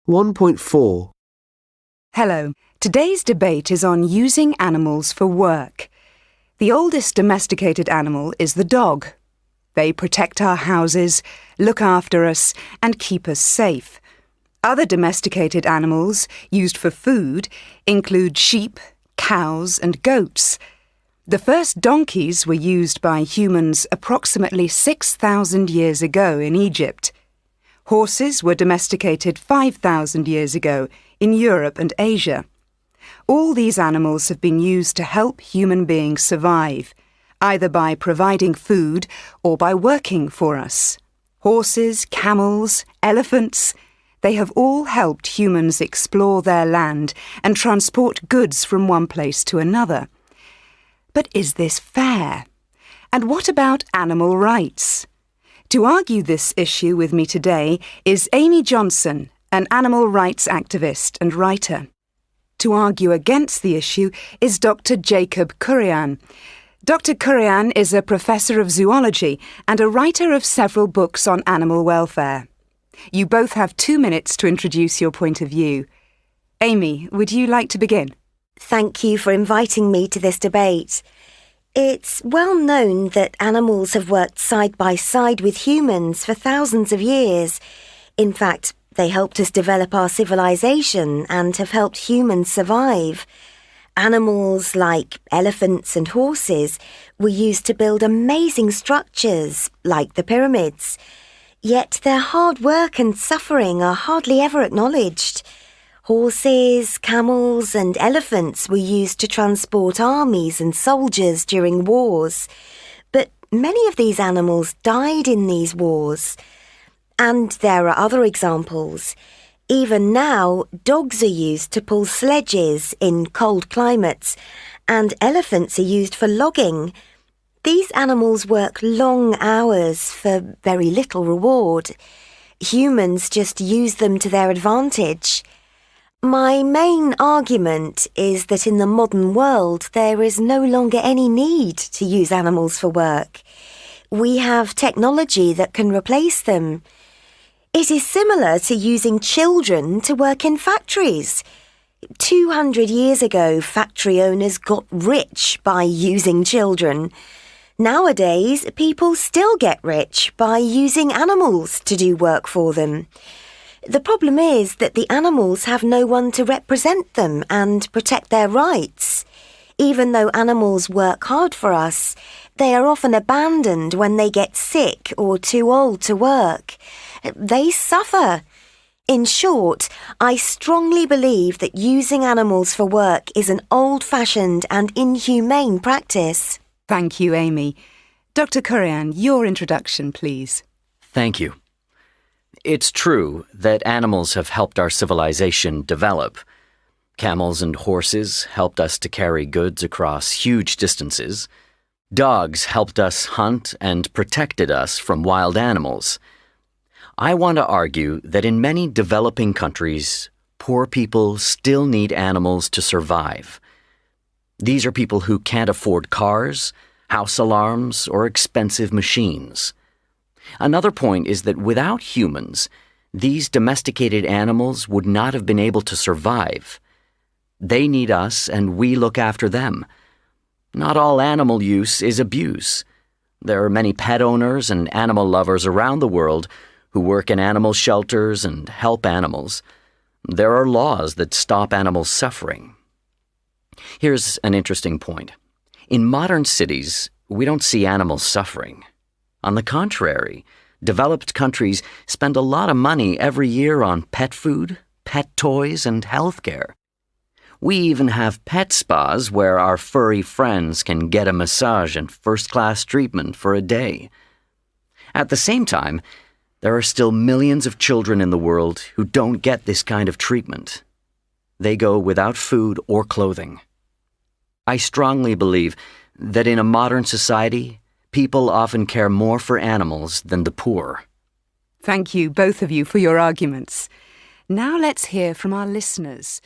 1.4. Hello. Today's debate is on using animals for work. The oldest domesticated animal is the dog. They protect our houses, look after us, and keep us safe. Other domesticated animals used for food include sheep, cows, and goats. The first donkeys were used by humans approximately 6,000 years ago in Egypt. Horses were domesticated 5,000 years ago in Europe and Asia. All these animals have been used to help human beings survive, either by providing food or by working for us. Horses, camels, elephants, they have all helped humans explore their land and transport goods from one place to another. But is this fair? And what about animal rights? To argue this issue with me today is Amy Johnson, an animal rights activist and writer. To argue against the issue is Dr. Jacob Kurian. Dr. Kurian is a professor of zoology and a writer of several books on animal welfare. You both have 2 minutes to introduce your point of view. Amy, would you like to begin? Thank you for inviting me to this debate. It's well known that animals have worked side by side with humans for thousands of years. In fact, they helped us develop our civilization and have helped humans survive. Animals like elephants and horses were used to build amazing structures, like the pyramids. Yet their hard work and suffering are hardly ever acknowledged. Horses, camels, and elephants were used to transport armies and soldiers during wars. But many of these animals died in these wars. And there are other examples. Even now, dogs are used to pull sledges in cold climates, and elephants are used for logging. These animals work long hours for very little reward. Humans just use them to their advantage. My main argument is that in the modern world there is no longer any need to use animals for work. We have technology that can replace them. It is similar to using children to work in factories. 200 years ago, factory owners got rich by using children. Nowadays, people still get rich by using animals to do work for them. The problem is that the animals have no one to represent them and protect their rights. Even though animals work hard for us, they are often abandoned when they get sick or too old to work. They suffer. In short, I strongly believe that using animals for work is an old-fashioned and inhumane practice. Thank you, Amy. Dr. Kurian, your introduction, please. Thank you. It's true that animals have helped our civilization develop. Camels and horses helped us to carry goods across huge distances. Dogs helped us hunt and protected us from wild animals. I want to argue that in many developing countries, poor people still need animals to survive. These are people who can't afford cars, house alarms, or expensive machines. Another point is that without humans, these domesticated animals would not have been able to survive. They need us and we look after them. Not all animal use is abuse. There are many pet owners and animal lovers around the world who work in animal shelters and help animals. There are laws that stop animals suffering. Here's an interesting point. In modern cities, we don't see animals suffering. On the contrary, developed countries spend a lot of money every year on pet food, pet toys, and healthcare. We even have pet spas where our furry friends can get a massage and first-class treatment for a day. At the same time, there are still millions of children in the world who don't get this kind of treatment. They go without food or clothing. I strongly believe that in a modern society, people often care more for animals than the poor. Thank you, both of you, for your arguments. Now let's hear from our listeners.